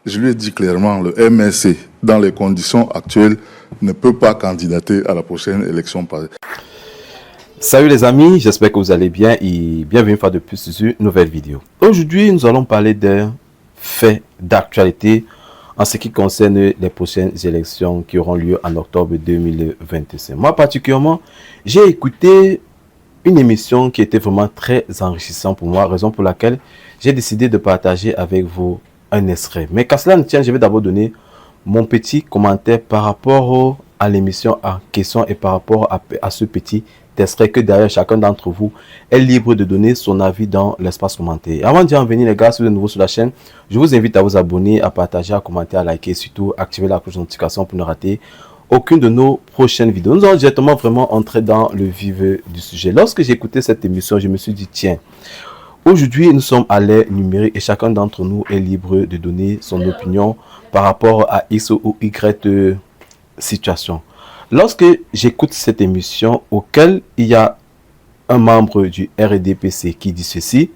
je lui ai dit clairement, le MRC, dans les conditions actuelles, ne peut pas candidater à la prochaine élection. Salut les amis, j'espère que vous allez bien et bienvenue une fois de plus sur une nouvelle vidéo. Aujourd'hui, nous allons parler d'un fait d'actualité en ce qui concerne les prochaines élections qui auront lieu en octobre 2025. Moi particulièrement, j'ai écouté une émission qui était vraiment très enrichissante pour moi, raison pour laquelle j'ai décidé de partager avec vous un extrait. Mais qu'à cela ne tienne, je vais d'abord donner mon petit commentaire par rapport à l'émission en question et par rapport à ce petit extrait que derrière chacun d'entre vous est libre de donner son avis dans l'espace commentaire. Avant d'y en venir les gars, si vous êtes nouveau sur la chaîne, je vous invite à vous abonner, à partager, à commenter, à liker et surtout activer la cloche de notification pour ne rater aucune de nos prochaines vidéos. Nous allons directement vraiment entrer dans le vif du sujet. Lorsque j'ai écouté cette émission, je me suis dit tiens, aujourd'hui nous sommes à l'ère numérique et chacun d'entre nous est libre de donner son opinion par rapport à X ou Y situation. Lorsque j'écoute cette émission auquel il y a un membre du RDPC qui dit ceci,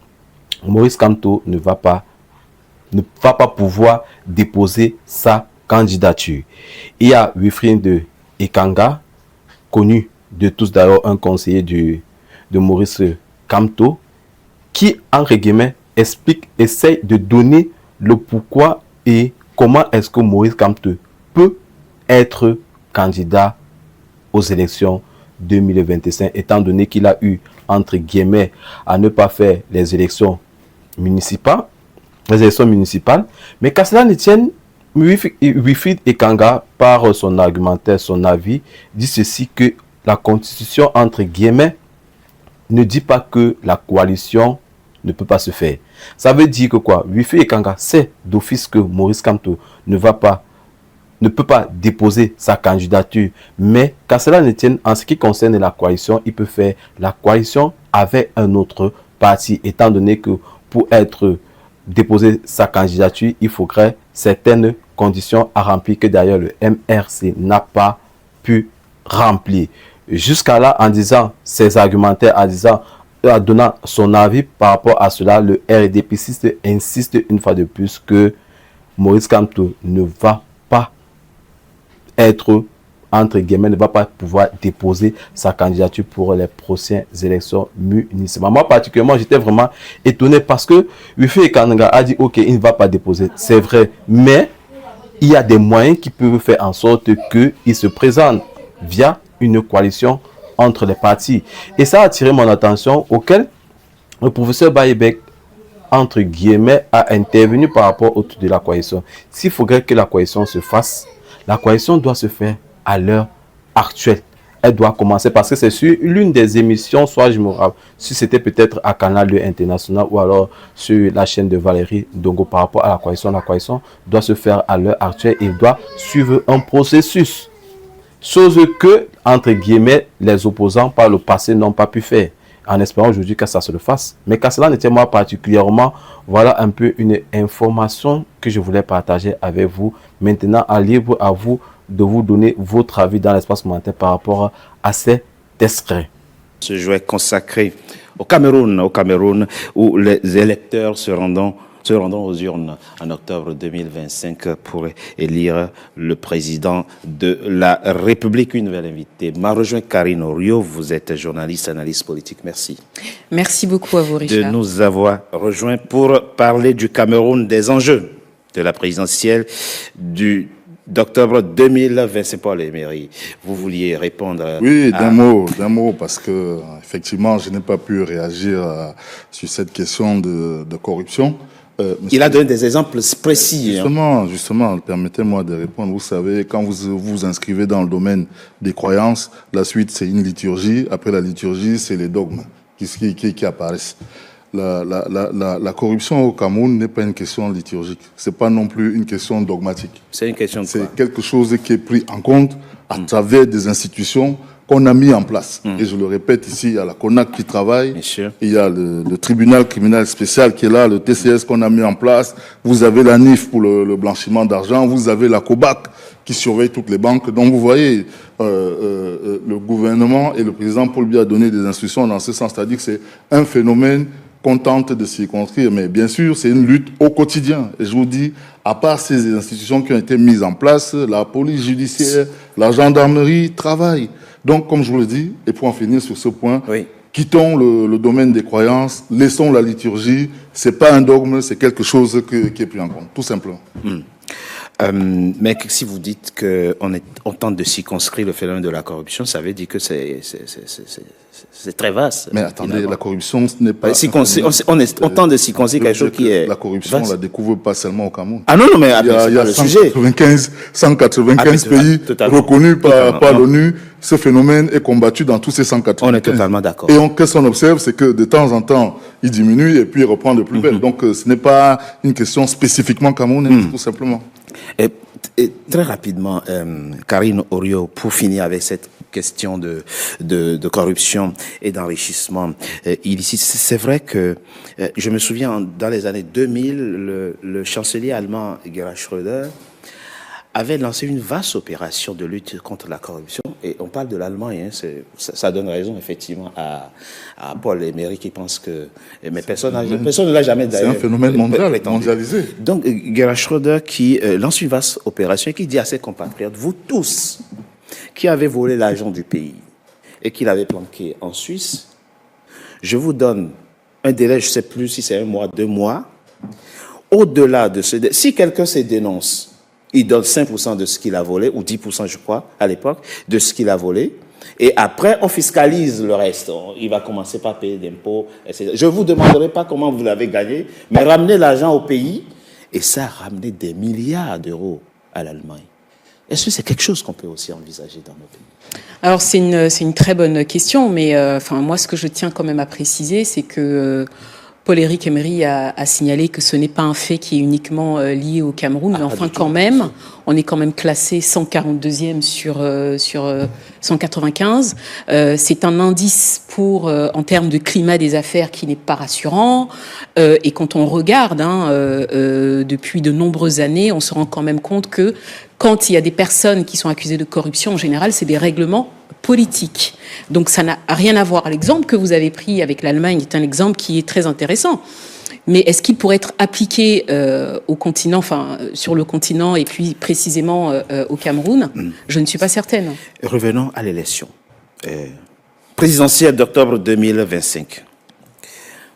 Maurice Kamto ne va pas pouvoir déposer sa candidature. Il y a Wilfried Ekanga, connu de tous d'ailleurs, un conseiller de Maurice Kamto, qui entre guillemets essaye de donner le pourquoi et comment est-ce que Maurice Kamto peut être candidat aux élections 2025, étant donné qu'il a eu, entre guillemets, à ne pas faire les élections municipales, mais qu'à cela ne tienne, Wilfried Ekanga, par son argumentaire, son avis, dit ceci, que la constitution, entre guillemets, ne dit pas que la coalition ne peut pas se faire. Ça veut dire que quoi? Wilfried Ekanga sait d'office que Maurice Kamto ne peut pas déposer sa candidature, mais qu'à cela ne tienne, en ce qui concerne la coalition, il peut faire la coalition avec un autre parti, étant donné que pour déposer sa candidature, il faudrait certaines conditions à remplir que d'ailleurs le MRC n'a pas pu remplir. Jusqu'à là, en disant ses argumentaires, en donnant son avis par rapport à cela, le RDPC insiste une fois de plus que Maurice Kamto ne va pas ne va pas pouvoir déposer sa candidature pour les prochaines élections municipales. Moi, particulièrement, j'étais vraiment étonné parce que Wilfried Ekanga a dit, ok, il ne va pas déposer. C'est vrai, mais il y a des moyens qui peuvent faire en sorte qu'il se présente via une coalition entre les partis. Et ça a attiré mon attention, auquel le professeur Bayebek, entre guillemets, a intervenu par rapport au tout de la coalition. S'il faudrait que la coalition se fasse, la coalition doit se faire à l'heure actuelle. Elle doit commencer parce que c'est sur l'une des émissions, soit je me rappelle, si c'était peut-être à Canal 2 International ou alors sur la chaîne de Valérie Dongo par rapport à la coalition doit se faire à l'heure actuelle et doit suivre un processus. Chose que, entre guillemets, les opposants par le passé n'ont pas pu faire. En espérant aujourd'hui que ça se le fasse. Mais qu'à cela n'était moi particulièrement, voilà un peu une information que je voulais partager avec vous. Maintenant, à libre à vous de vous donner votre avis dans l'espace commentaire par rapport à cet extrait. Ce jour est consacré au Cameroun, où les électeurs se rendront aux urnes en octobre 2025 pour élire le président de la République. Une nouvelle invitée m'a rejoint, Karine Orio. Vous êtes journaliste, analyste politique. Merci. Merci beaucoup à vous, Richard. De nous avoir rejoints pour parler du Cameroun, des enjeux de la présidentielle d'octobre 2025. Paul Emery, vous vouliez répondre? Oui, d'un mot, parce que effectivement, je n'ai pas pu réagir sur cette question de corruption. Il a donné des exemples précis. Justement, permettez-moi de répondre. Vous savez, quand vous vous inscrivez dans le domaine des croyances, la suite, c'est une liturgie. Après la liturgie, c'est les dogmes qui apparaissent. La corruption au Cameroun n'est pas une question liturgique. C'est pas non plus une question dogmatique. C'est une question de quoi? C'est quelque chose qui est pris en compte à travers des institutions qu'on a mis en place. Et je le répète ici, il y a la CONAC qui travaille, il y a le tribunal criminel spécial qui est là, le TCS qu'on a mis en place, vous avez la NIF pour le blanchiment d'argent, vous avez la COBAC qui surveille toutes les banques. Donc vous voyez, le gouvernement et le président Paul Biya a donné des instructions dans ce sens, c'est-à-dire que c'est un phénomène qu'on tente de circonscrire. Mais bien sûr, c'est une lutte au quotidien. Et je vous dis, à part ces institutions qui ont été mises en place, la police judiciaire, la gendarmerie travaillent. Donc, comme je vous le dis, et pour en finir sur ce point, oui. Quittons le domaine des croyances, laissons la liturgie. C'est pas un dogme, c'est quelque chose qui est pris en compte, tout simplement. Mais si vous dites qu'on tente de circonscrire le phénomène de la corruption, ça veut dire que c'est très vaste. Mais attendez, la corruption, ce n'est pas... On tente de circonscrire quelque chose qui est... La corruption, on la découvre pas seulement au Cameroun. Ah non, mais il y a le sujet. 195 pays reconnus par l'ONU. Ce phénomène est combattu dans tous ces 195. On est totalement d'accord. Et qu'est-ce qu'on observe, c'est que de temps en temps, il diminue et puis il reprend de plus belle. Donc, ce n'est pas une question spécifiquement camerounaise, tout simplement. Et très rapidement, Karine Orio, pour finir avec cette question de corruption et d'enrichissement illicite, c'est vrai que je me souviens dans les années 2000, le chancelier allemand Gerhard Schröder avait lancé une vaste opération de lutte contre la corruption. Et on parle de l'Allemagne, hein, ça donne raison effectivement à Paul Emery qui pense que... Mais personne ne l'a jamais d'ailleurs... C'est un phénomène mondialisé. Donc Gerhard Schröder qui lance une vaste opération et qui dit à ses compatriotes, vous tous qui avez volé l'argent du pays et qui l'avez planqué en Suisse, je vous donne un délai, je ne sais plus si c'est 1 mois, 2 mois. Au-delà de ce délai, si quelqu'un se dénonce, il donne 5% de ce qu'il a volé, ou 10% je crois, à l'époque, de ce qu'il a volé. Et après, on fiscalise le reste. Il va commencer par payer d'impôts, etc. Je ne vous demanderai pas comment vous l'avez gagné, mais ramenez l'argent au pays. Et ça a ramené des milliards d'euros à l'Allemagne. Est-ce que c'est quelque chose qu'on peut aussi envisager dans nos pays? Alors, c'est une très bonne question, mais moi, ce que je tiens quand même à préciser, c'est que... Paul-Éric Emery a signalé que ce n'est pas un fait qui est uniquement lié au Cameroun, mais enfin quand même, on est quand même classé 142e sur 195. C'est un indice en termes de climat des affaires qui n'est pas rassurant. Et quand on regarde, depuis de nombreuses années, on se rend quand même compte que quand il y a des personnes qui sont accusées de corruption, en général, c'est des règlements politiques. Donc ça n'a rien à voir. L'exemple que vous avez pris avec l'Allemagne est un exemple qui est très intéressant. Mais est-ce qu'il pourrait être appliqué au continent, sur le continent et puis précisément au Cameroun? Je ne suis pas certaine. Revenons à l'élection présidentielle d'octobre 2025.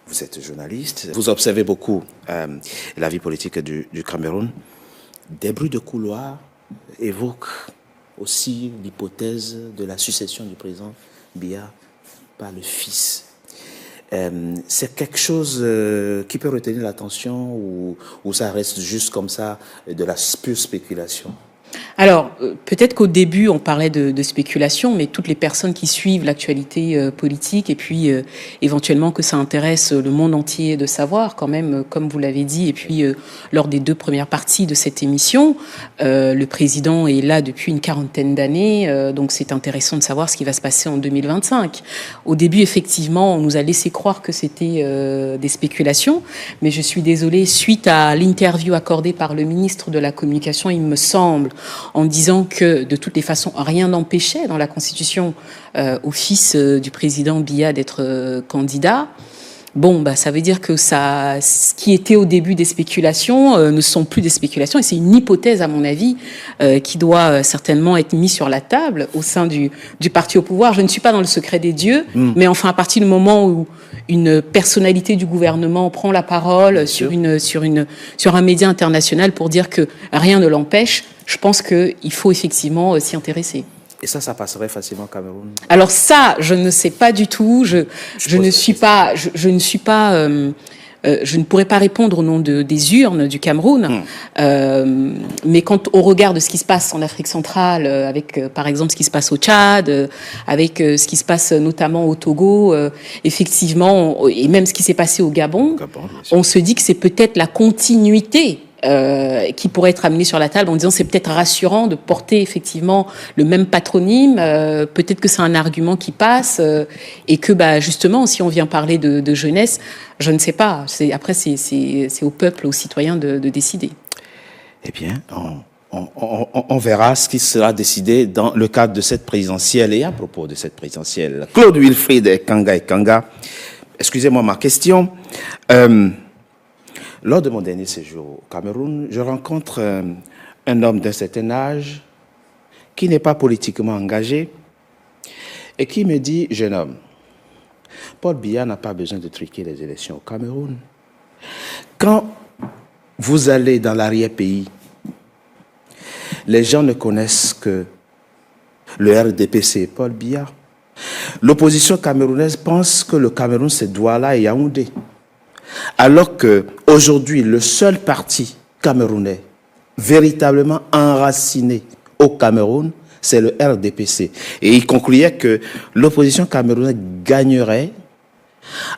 Vous êtes journaliste, vous observez beaucoup la vie politique du Cameroun. Des bruits de couloir évoquent aussi l'hypothèse de la succession du président Biya par le fils. C'est quelque chose qui peut retenir l'attention ou ça reste juste comme ça de la pure spéculation? Alors, peut-être qu'au début, on parlait de spéculation, mais toutes les personnes qui suivent l'actualité politique et puis éventuellement que ça intéresse le monde entier de savoir quand même, comme vous l'avez dit, et puis lors des 2 premières parties de cette émission, le président est là depuis une 40aine d'années, donc c'est intéressant de savoir ce qui va se passer en 2025. Au début, effectivement, on nous a laissé croire que c'était des spéculations, mais je suis désolée, suite à l'interview accordée par le ministre de la Communication, il me semble, en disant que de toutes les façons, rien n'empêchait dans la Constitution au fils du président Biya d'être candidat. Bon, ça veut dire que ce qui était au début des spéculations ne sont plus des spéculations, et c'est une hypothèse, à mon avis, qui doit certainement être mise sur la table au sein du parti au pouvoir. Je ne suis pas dans le secret des dieux, mais enfin, à partir du moment où une personnalité du gouvernement prend la parole sur un média international pour dire que rien ne l'empêche, je pense qu'il faut effectivement s'y intéresser. Et ça passerait facilement au Cameroun? Alors ça, je ne sais pas du tout. Je ne pourrais pas répondre au nom des urnes du Cameroun. Mais quand au regard de ce qui se passe en Afrique centrale, avec par exemple ce qui se passe au Tchad, avec ce qui se passe notamment au Togo, effectivement, et même ce qui s'est passé au Gabon, on se dit que c'est peut-être la continuité qui pourrait être amené sur la table en disant c'est peut-être rassurant de porter effectivement le même patronyme, peut-être que c'est un argument qui passe et que justement si on vient parler de jeunesse, je ne sais pas, après c'est au peuple, aux citoyens de décider. Eh bien, on verra ce qui sera décidé dans le cadre de cette présidentielle. Et à propos de cette présidentielle, Claude Wilfried Ekanga, excusez-moi ma question. Lors de mon dernier séjour au Cameroun, je rencontre un homme d'un certain âge qui n'est pas politiquement engagé et qui me dit, jeune homme, Paul Biya n'a pas besoin de truquer les élections au Cameroun. Quand vous allez dans l'arrière-pays, les gens ne connaissent que le RDPC et Paul Biya. L'opposition camerounaise pense que le Cameroun, c'est Douala et Yaoundé. Alors qu'aujourd'hui, le seul parti camerounais véritablement enraciné au Cameroun, c'est le RDPC. Et il concluait que l'opposition camerounaise gagnerait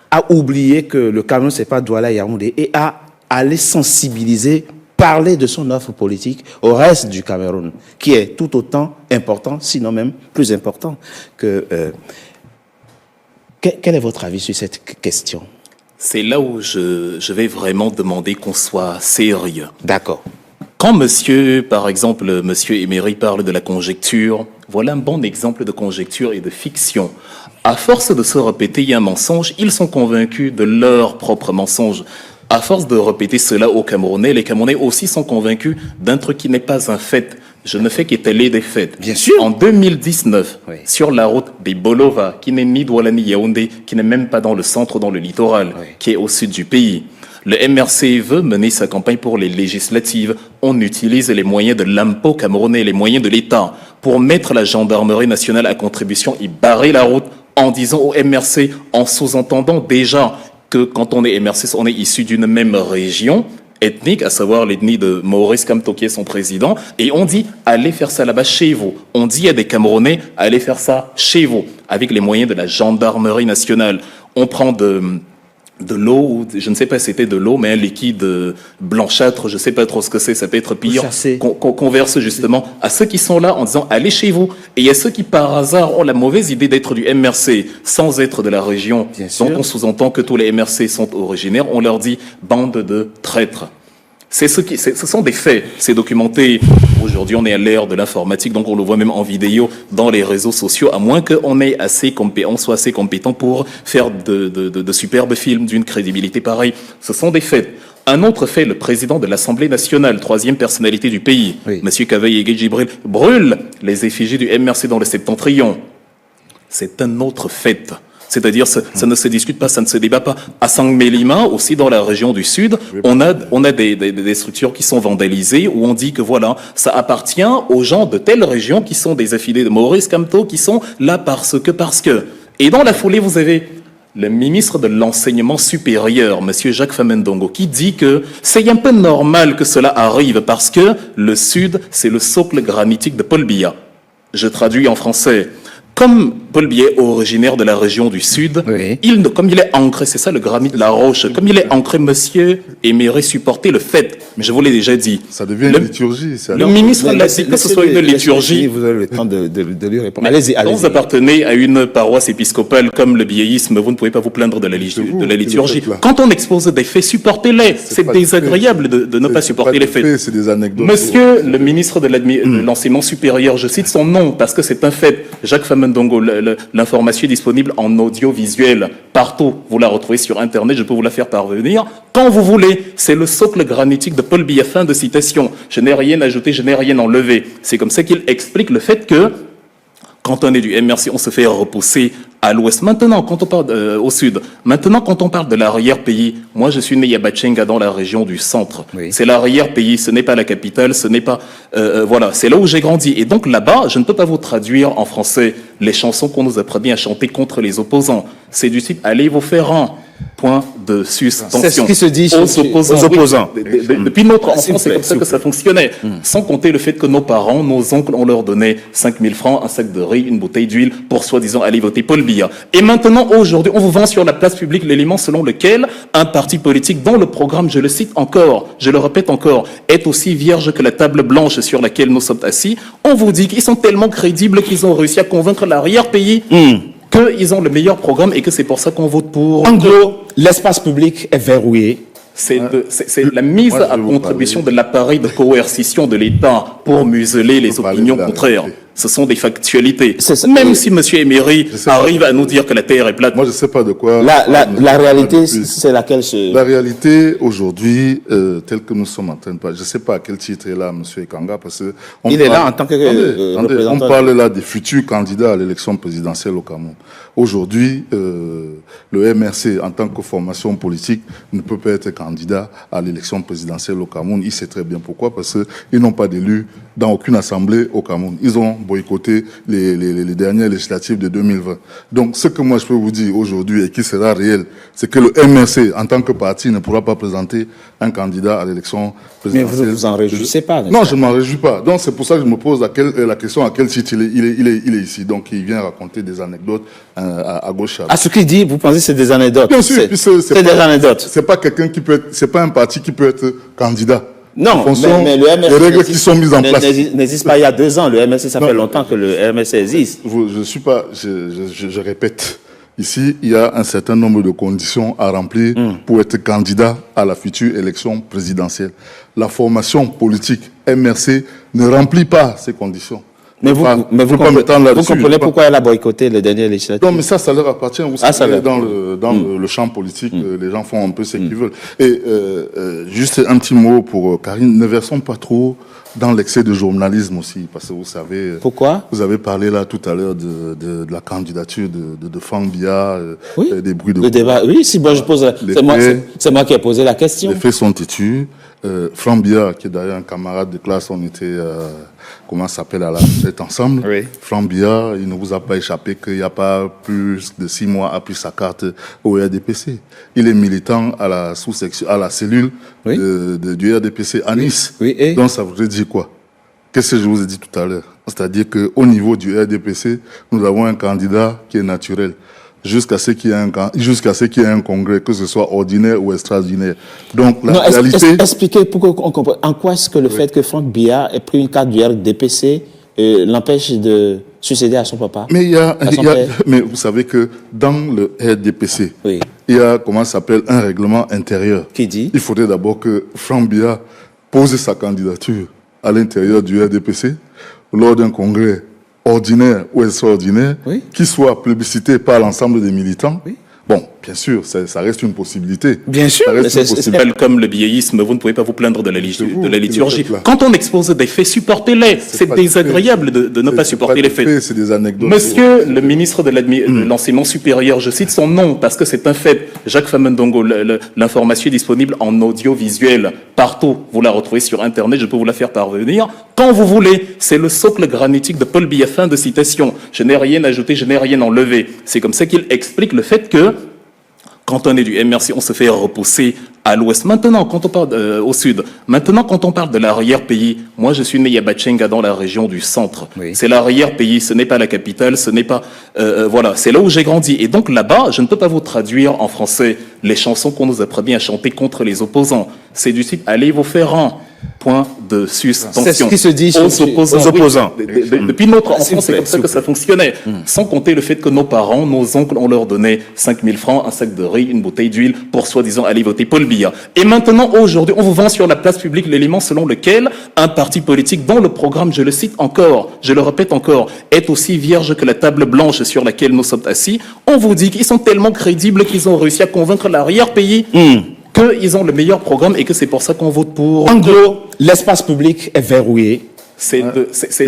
à oublier que le Cameroun, c'est pas Douala et Yaoundé, et à aller sensibiliser, parler de son offre politique au reste du Cameroun, qui est tout autant important, sinon même plus important que... Quel est votre avis sur cette question? C'est là où je vais vraiment demander qu'on soit sérieux. D'accord. Quand monsieur, par exemple, monsieur Emery parle de la conjecture, voilà un bon exemple de conjecture et de fiction. À force de se répéter un mensonge, ils sont convaincus de leur propre mensonge. À force de répéter cela aux Camerounais, les Camerounais aussi sont convaincus d'un truc qui n'est pas un fait. Je ne fais qu'étaler des faits. Bien sûr. En 2019, oui, sur la route des Bolova, qui n'est ni Douala ni Yaoundé, qui n'est même pas dans le centre, dans le littoral, oui, qui est au sud du pays, le MRC veut mener sa campagne pour les législatives. On utilise les moyens de l'impôt camerounais, les moyens de l'État, pour mettre la gendarmerie nationale à contribution et barrer la route en disant au MRC, en sous-entendant déjà que quand on est MRC, on est issu d'une même région ethnique, à savoir l'ethnie de Maurice Kamto qui est son président, et on dit allez faire ça là-bas chez vous. On dit à des Camerounais allez faire ça chez vous, avec les moyens de la gendarmerie nationale. On prend de l'eau, ou je ne sais pas si c'était de l'eau, mais un liquide blanchâtre, je ne sais pas trop ce que c'est, ça peut être pire, qu'on verse justement à ceux qui sont là en disant allez chez vous. Et il y a ceux qui par hasard ont la mauvaise idée d'être du MRC sans être de la région, dont on sous-entend que tous les MRC sont originaires, on leur dit bande de traîtres. Ce sont des faits, c'est documenté. Aujourd'hui, on est à l'ère de l'informatique, donc on le voit même en vidéo dans les réseaux sociaux, à moins qu'on soit assez compétent pour faire de superbes films d'une crédibilité pareille. Ce sont des faits. Un autre fait, le président de l'Assemblée nationale, troisième personnalité du pays, oui, M. Kavaye Ege Djibril, brûle les effigies du MRC dans le Septentrion. C'est un autre fait. C'est-à-dire, ça ne se discute pas, ça ne se débat pas. À Sangmelima, aussi dans la région du Sud, on a des structures qui sont vandalisées, où on dit que voilà, ça appartient aux gens de telle région qui sont des affiliés de Maurice Kamto, qui sont là parce que. Et dans la foulée, vous avez le ministre de l'Enseignement supérieur, M. Jacques Famendongo, qui dit que c'est un peu normal que cela arrive parce que le Sud, c'est le socle granitique de Paul Biya. Je traduis en français. Comme Paul Biya est originaire de la région du Sud, oui, comme il est ancré, c'est ça le granit de la roche, comme il est ancré, monsieur Emery supporter le fait. Mais je vous l'ai déjà dit. Ça devient une liturgie. Le ministre l'a dit que ce soit une liturgie. Vous avez le temps de lui répondre. Allez-y. Quand vous appartenez à une paroisse épiscopale comme le biéisme, vous ne pouvez pas vous plaindre de la liturgie. Quand on expose des faits, supportez-les. C'est désagréable de ne pas supporter les faits. C'est des anecdotes. Monsieur le ministre de l'Enseignement supérieur, je cite son nom parce que c'est un fait, Jacques Famendongo, l'information est disponible en audiovisuel partout. Vous la retrouvez sur Internet, je peux vous la faire parvenir quand vous voulez. C'est le socle granitique de Paul Biya. Fin de citation. Je n'ai rien ajouté, je n'ai rien enlevé. C'est comme ça qu'il explique le fait que quand on est du MRC, on se fait repousser à l'ouest. Maintenant, quand on parle au sud, maintenant, quand on parle de l'arrière-pays, moi, je suis né à Bachenga, dans la région du centre. Oui. C'est l'arrière-pays, ce n'est pas la capitale, ce n'est pas... voilà, c'est là où j'ai grandi. Et donc, là-bas, je ne peux pas vous traduire en français les chansons qu'on nous apprenait à chanter contre les opposants. C'est du type « Allez vous faire un ». Point de suspension. C'est ce qui se dit aux opposants. Oui, depuis notre enfance, c'est comme ça que ça fonctionnait. Sans compter le fait que nos parents, nos oncles, on leur donnait 5 000 francs, un sac de riz, une bouteille d'huile pour soi-disant aller voter Paul Biya. Et maintenant, aujourd'hui, on vous vend sur la place publique l'élément selon lequel un parti politique dont le programme, je le cite encore, je le répète encore, est aussi vierge que la table blanche sur laquelle nous sommes assis. On vous dit qu'ils sont tellement crédibles qu'ils ont réussi à convaincre l'arrière-pays qu'ils ont le meilleur programme et que c'est pour ça qu'on vote pour. En gros, l'espace public est verrouillé. C'est la mise à contribution de l'appareil de coercition de l'État pour pour museler les opinions contraires. Ce sont des factualités. Même si M. Emery arrive à nous dire que la Terre est plate. Moi, je ne sais pas de quoi... La réalité, c'est laquelle La réalité, aujourd'hui, telle que nous sommes en train de parler, je ne sais pas à quel titre est là M. Ekanga, parce que... Il est là en tant que représentant. On parle là des futurs candidats à l'élection présidentielle au Cameroun. Aujourd'hui, le MRC, en tant que formation politique, ne peut pas être candidat à l'élection présidentielle au Cameroun. Il sait très bien pourquoi, parce qu'ils n'ont pas d'élus dans aucune assemblée au Cameroun. Ils ont boycotté les dernières législatives de 2020. Donc, ce que moi je peux vous dire aujourd'hui et qui sera réel, c'est que le MRC, en tant que parti, ne pourra pas présenter un candidat à l'élection présidentielle. Mais vous vous en réjouissez pas, Non, je ne m'en réjouis pas. Donc, c'est pour ça que je me pose la question à quel titre il est ici. Donc, il vient raconter des anecdotes à gauche. À ce qu'il dit, vous pensez que c'est des anecdotes? Bien sûr, c'est des anecdotes. C'est pas quelqu'un qui peut être, c'est pas un parti qui peut être candidat. Non, mais le MRC, les règles qui sont mises en place n'existe pas il y a 2 ans. Le MRC, ça fait longtemps que le MRC existe. Je répète. Ici, il y a un certain nombre de conditions à remplir pour être candidat à la future élection présidentielle. La formation politique MRC ne remplit pas ces conditions. Mais vous comprenez pourquoi elle a boycotté le dernier législatif? Non, mais ça leur appartient. Vous savez, dans le champ politique, les gens font un peu ce qu'ils veulent. Et juste un petit mot pour Karine, ne versons pas trop dans l'excès de journalisme aussi, parce que vous savez... Pourquoi? Vous avez parlé là tout à l'heure de la candidature de Franck Biya, des bruits de... Le débat, oui, si moi je pose... C'est moi qui ai posé la question. Les faits sont têtus. Franck Biya, qui est d'ailleurs un camarade de classe, on était... comment ça s'appelle à la retraite ensemble. Oui. Franck Biya, il ne vous a pas échappé qu'il n'y a pas plus de 6 mois a pris sa carte au RDPC. Il est militant à la sous-section, à la cellule du RDPC à Nice. Oui, et? Donc ça voudrait dire quoi? Qu'est-ce que je vous ai dit tout à l'heure? C'est-à-dire qu'au niveau du RDPC, nous avons un candidat qui est naturel. Jusqu'à ce qu'il y ait un congrès, que ce soit ordinaire ou extraordinaire. Donc, la réalité... Expliquez pour qu'on comprenne. En quoi est-ce que le fait que Franck Biya ait pris une carte du RDPC l'empêche de succéder à son papa? Mais vous savez que dans le RDPC, il y a, comment ça s'appelle, un règlement intérieur. Qui dit? Il faudrait d'abord que Franck Biya pose sa candidature à l'intérieur du RDPC lors d'un congrès ordinaire ou extraordinaire, qui soit plébiscité par l'ensemble des militants. Bon, bien sûr, ça reste une possibilité. Bien sûr. C'est comme le biéisme, vous ne pouvez pas vous plaindre de la liturgie. Quand on expose des faits, supportez-les. C'est désagréable de ne pas supporter les faits. C'est des anecdotes. Monsieur le ministre de l'enseignement supérieur, je cite son nom parce que c'est un fait. Jacques Famendongo, l'information est disponible en audiovisuel partout. Vous la retrouvez sur Internet, je peux vous la faire parvenir quand vous voulez. C'est le socle granitique de Paul Biya. Fin de citation. Je n'ai rien ajouté, je n'ai rien enlevé. C'est comme ça qu'il explique le fait que quand on est du MRC, on se fait repousser à l'ouest. Maintenant, quand on parle au sud, maintenant, quand on parle de l'arrière-pays, moi, je suis né à Bachenga, dans la région du centre. C'est l'arrière-pays, ce n'est pas la capitale, ce n'est pas... voilà, c'est là où j'ai grandi. Et donc, là-bas, je ne peux pas vous traduire en français les chansons qu'on nous apprend bien à chanter contre les opposants. C'est du type « Allez vous faire un ». Point de suspension. C'est ce qui se dit aux opposants. Depuis notre enfance, c'est comme ça que ça fonctionnait. Sans compter le fait que nos parents, nos oncles, on leur donnait 5 000 francs, un sac de riz, une bouteille d'huile pour soi-disant aller voter Paul Biya. Et maintenant, aujourd'hui, on vous vend sur la place publique l'élément selon lequel un parti politique dont le programme, je le cite encore, je le répète encore, est aussi vierge que la table blanche sur laquelle nous sommes assis. On vous dit qu'ils sont tellement crédibles qu'ils ont réussi à convaincre l'arrière-pays qu'ils ont le meilleur programme et que c'est pour ça qu'on vote pour. En gros, l'espace public est verrouillé. C'est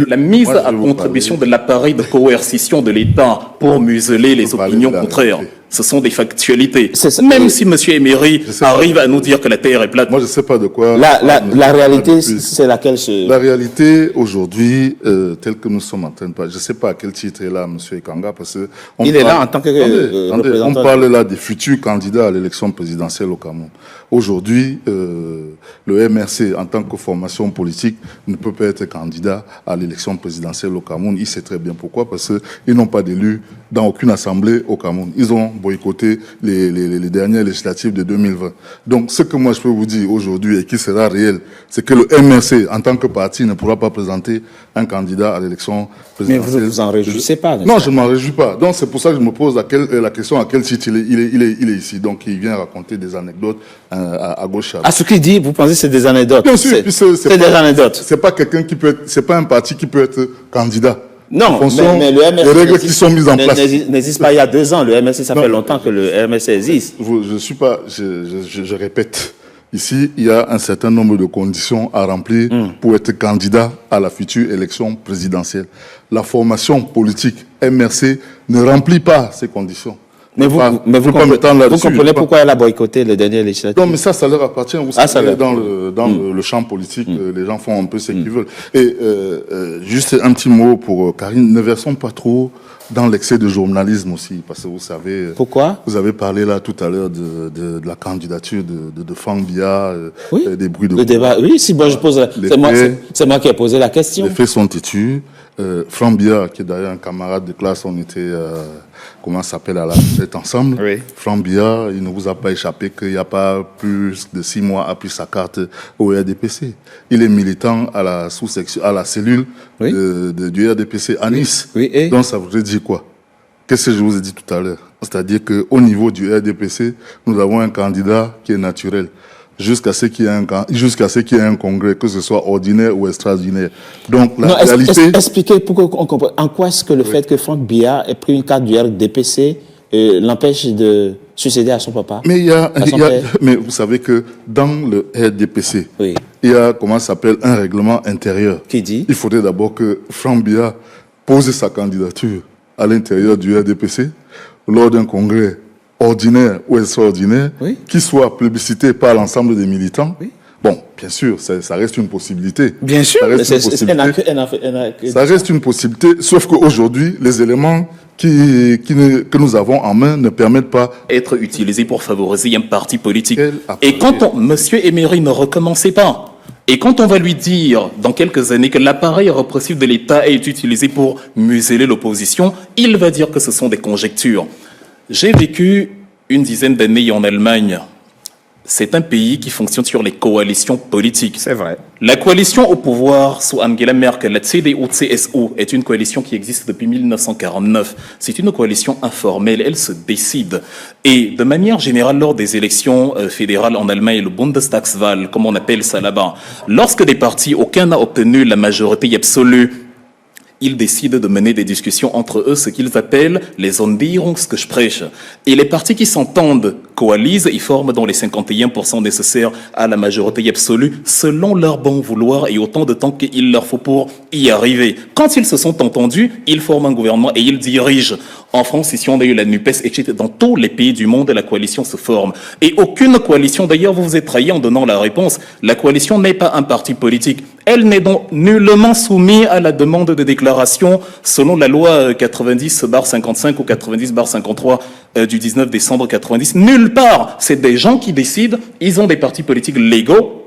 la mise à contribution de l'appareil de coercition de l'État pour museler les opinions contraires. Ce sont des factualités. Même si M. Emery arrive à nous dire que la Terre est plate. Moi, je ne sais pas de quoi... La réalité, c'est laquelle La réalité, aujourd'hui, telle que nous sommes en train de parler, je ne sais pas à quel titre est là M. Ekanga, parce que... Il est là en tant que représentant. On parle là des futurs candidats à l'élection présidentielle au Cameroun. Aujourd'hui, le MRC, en tant que formation politique, ne peut pas être candidat à l'élection présidentielle au Cameroun. Il sait très bien pourquoi, parce qu'ils n'ont pas d'élus dans aucune assemblée au Cameroun. Ils ont boycotté les dernières législatives de 2020. Donc, ce que moi je peux vous dire aujourd'hui et qui sera réel, c'est que le MRC, en tant que parti, ne pourra pas présenter un candidat à l'élection présidentielle. Mais vous ne vous en réjouissez pas, Non, je ne m'en réjouis pas. Donc, c'est pour ça que je me pose la question à quel site il est ici. Donc, il vient raconter des anecdotes à gauche. À ce qu'il dit, vous pensez que c'est des anecdotes? Bien sûr, c'est des anecdotes. C'est pas quelqu'un qui peut être, c'est pas un parti qui peut être candidat. Non, mais le MRC, les règles qui sont mises en place n'existe pas il y a 2 ans. Le MRC, ça fait longtemps que le MRC existe. Je répète. Ici, il y a un certain nombre de conditions à remplir pour être candidat à la future élection présidentielle. La formation politique MRC ne remplit pas ces conditions. Mais vous comprenez pourquoi elle a boycotté le dernier législatif? Non, mais ça leur appartient. Vous savez, dans le champ politique, les gens font un peu ce qu'ils veulent. Et juste un petit mot pour Karine, ne versons pas trop dans l'excès de journalisme aussi, parce que vous savez... Pourquoi? Vous avez parlé là tout à l'heure de la candidature de Franck Biya, des bruits de... Le débat, oui, si moi je pose... C'est moi qui ai posé la question. Les faits sont têtus. Franck Biya, qui est d'ailleurs un camarade de classe, on était... comment ça s'appelle à la tête ensemble. Oui. Franck Biya, il ne vous a pas échappé qu'il n'y a pas plus de 6 mois a pris sa carte au RDPC. Il est militant à la sous-section, à la cellule du RDPC à Nice. Oui, et? Donc ça voudrait dire quoi? Qu'est-ce que je vous ai dit tout à l'heure? C'est-à-dire qu'au niveau du RDPC, nous avons un candidat qui est naturel. Jusqu'à ce qu'il y ait un congrès, que ce soit ordinaire ou extraordinaire. Donc, la réalité... Expliquez pourquoi on comprend. En quoi est-ce que le fait que Franck Biya ait pris une carte du RDPC l'empêche de succéder à son papa? Mais vous savez que dans le RDPC, il y a, comment ça s'appelle, un règlement intérieur. Qui dit? Il faudrait d'abord que Franck Biya pose sa candidature à l'intérieur du RDPC lors d'un congrès ordinaire ou extraordinaire, qui soit plébiscité par l'ensemble des militants. Bon, bien sûr, ça reste une possibilité. Bien sûr, ça reste une possibilité, sauf qu'aujourd'hui, les éléments que nous avons en main ne permettent pas être utilisés pour favoriser un parti politique. Et quand Monsieur Emery, ne recommencez pas. Et quand on va lui dire, dans quelques années, que l'appareil répressif de l'État est utilisé pour museler l'opposition, il va dire que ce sont des conjectures. J'ai vécu une dizaine d'années en Allemagne. C'est un pays qui fonctionne sur les coalitions politiques. C'est vrai. La coalition au pouvoir sous Angela Merkel, la CDU-CSU, est une coalition qui existe depuis 1949. C'est une coalition informelle, elle se décide. Et de manière générale, lors des élections fédérales en Allemagne, le Bundestagswahl, comme on appelle ça là-bas, lorsque des partis, aucun n'a obtenu la majorité absolue, ils décident de mener des discussions entre eux, ce qu'ils appellent les Sondierungsgespräche. Et les partis qui s'entendent coalisent et forment dans les 51% nécessaires à la majorité absolue, selon leur bon vouloir et autant de temps qu'il leur faut pour y arriver. Quand ils se sont entendus, ils forment un gouvernement et ils dirigent. En France, ici, on a eu la NUPES, etc. Dans tous les pays du monde, la coalition se forme. Et aucune coalition, d'ailleurs, vous vous êtes trahi en donnant la réponse. La coalition n'est pas un parti politique. Elle n'est donc nullement soumise à la demande de déclaration selon la loi 90/55 ou 90/53 du 19 décembre 90. Nulle part. C'est des gens qui décident. Ils ont des partis politiques légaux.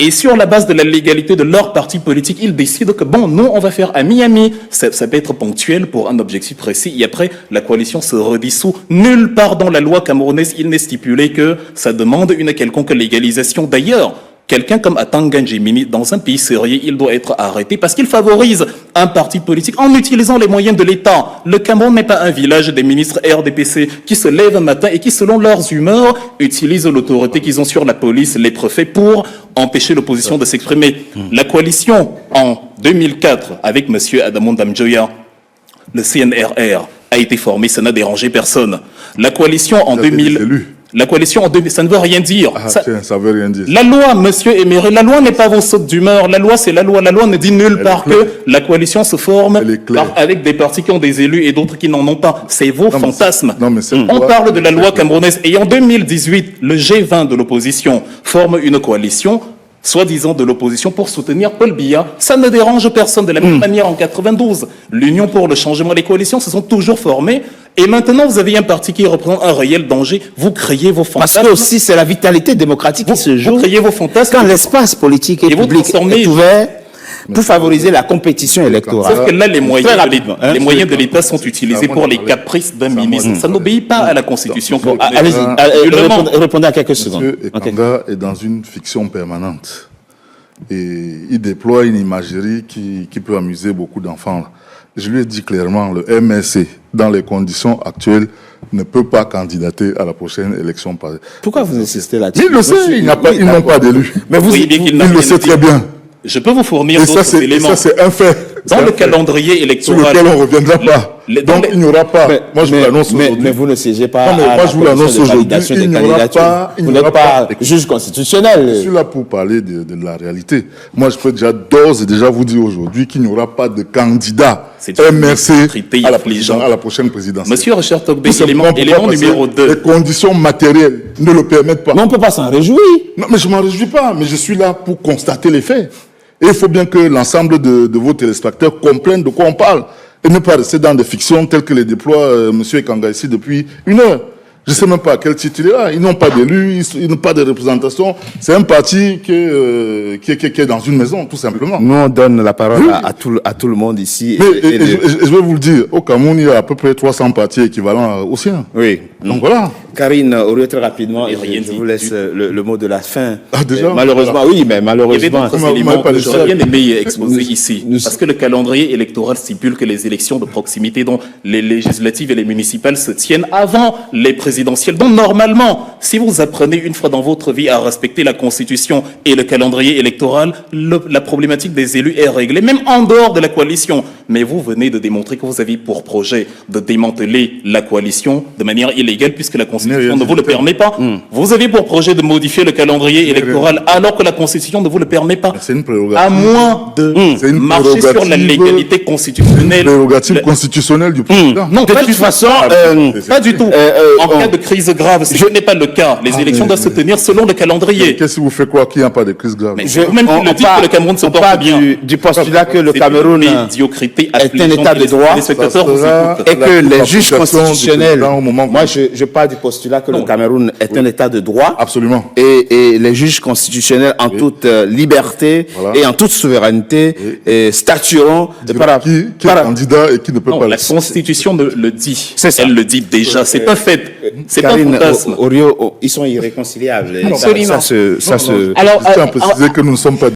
Et sur la base de la légalité de leur parti politique, ils décident que, bon, nous, on va faire à mi-ami. Ça peut être ponctuel pour un objectif précis. Et après, la coalition se redissout. Nulle part dans la loi camerounaise, il n'est stipulé que ça demande une quelconque légalisation. D'ailleurs, quelqu'un comme Atanga Njimini, dans un pays sérieux, il doit être arrêté parce qu'il favorise un parti politique en utilisant les moyens de l'État. Le Cameroun n'est pas un village des ministres RDPC qui se lèvent un matin et qui, selon leurs humeurs, utilisent l'autorité qu'ils ont sur la police, les préfets, pour empêcher l'opposition de s'exprimer. La coalition, en 2004, avec M. Adamon Damjoya, le CNRR, a été formée, ça n'a dérangé personne. La coalition en 2000... La coalition en 2000, ça ne veut rien dire. Ça veut rien dire. La loi, monsieur Emery, la loi n'est pas vos sautes d'humeur. La loi, c'est la loi. La loi ne dit nulle part que la coalition se forme avec des partis qui ont des élus et d'autres qui n'en ont pas. C'est vos fantasmes. On parle de la loi camerounaise. Et en 2018, le G20 de l'opposition forme une coalition, soi-disant de l'opposition, pour soutenir Paul Biya. Ça ne dérange personne. De la même manière, en 92, l'Union pour le changement, les coalitions se sont toujours formées. Et maintenant, vous avez un parti qui représente un réel danger. Vous créez vos fantasmes. Parce que aussi, c'est la vitalité démocratique qui se joue. Vous créez vos fantasmes. Quand l'espace politique et public est ouvert, pour favoriser la compétition électorale. Sauf que là, les moyens de l'État sont utilisés pour les caprices d'un ministre. Ça n'obéit pas à la Constitution. Allez-y, répondez à quelques secondes. M. Ekanga est dans une fiction permanente. Et il déploie une imagerie qui peut amuser beaucoup d'enfants. Je lui ai dit clairement, le MSC, dans les conditions actuelles, ne peut pas candidater à la prochaine élection. Pourquoi vous insistez là-dessus? Il le sait, ils n'ont pas d'élu. Mais vous il le sait très bien. Je peux vous fournir d'autres éléments. Et ça, c'est un fait. Dans le calendrier électoral. Sur lequel on ne reviendra pas. Donc, il n'y aura pas. Moi, je vous l'annonce aujourd'hui. Mais vous ne siégez pas. Non, mais moi, je vous l'annonce aujourd'hui. Il n'y aura pas. Vous n'êtes pas juge constitutionnel. Je suis là pour parler de la réalité. Moi, je peux d'ores et déjà vous dire aujourd'hui qu'il n'y aura pas de candidat MRC à la prochaine présidentielle. Monsieur Richard Togbe, élément numéro 2. Les conditions matérielles ne le permettent pas. Mais on ne peut pas s'en réjouir. Non, mais je ne m'en réjouis pas. Mais je suis là pour constater les faits. Et il faut bien que l'ensemble de vos téléspectateurs comprennent de quoi on parle. Et ne pas rester dans des fictions telles que les déploie M. Ekanga ici depuis 1 heure. Je ne sais même pas à quel titre il est là. Ils n'ont pas d'élus, ils n'ont pas de représentation. C'est un parti qui est dans une maison, tout simplement. Nous, on donne la parole à tout le monde ici. Mais, je vais vous le dire, au Cameroun, il y a à peu près 300 partis équivalents aux siens. Oui. Donc voilà. Karine, très rapidement, je vous laisse le mot de la fin. Ah, déjà, malheureusement, oui, mais malheureusement. J'aurais bien aimé exposer ici. Parce que le calendrier électoral stipule que les élections de proximité, dont les législatives et les municipales, se tiennent avant les présidentielles. Donc normalement, si vous apprenez une fois dans votre vie à respecter la Constitution et le calendrier électoral, la problématique des élus est réglée, même en dehors de la coalition. Mais vous venez de démontrer que vous avez pour projet de démanteler la coalition de manière illégale puisque la Constitution ne vous le permet pas. Vous avez pour projet de modifier le calendrier électoral alors que la Constitution ne vous le permet pas. C'est une prérogative. À moins de marcher sur la légalité constitutionnelle. Une prérogative constitutionnelle du président. Non, de toute façon, pas du tout. En cas de crise grave, ce n'est pas le cas. Les élections doivent se tenir selon le calendrier. Qu'est-ce que vous faites quoi qu'il n'y a pas de crise grave? Mais vous-même le dites que le Cameroun se porte bien. Du postulat que le Cameroun est un état de droit et que les juges constitutionnels, moi je parle du postulat que le Cameroun est un état de droit. Absolument. Et les juges constitutionnels en toute liberté et en toute souveraineté statueront qui est candidat et qui ne peut pas. La Constitution le dit. Elle le dit déjà. C'est un fait. C'est pas un fantasme. Orio, ils sont irréconciliables. Absolument. Ça se... Alors, je tiens à préciser que nous ne sommes pas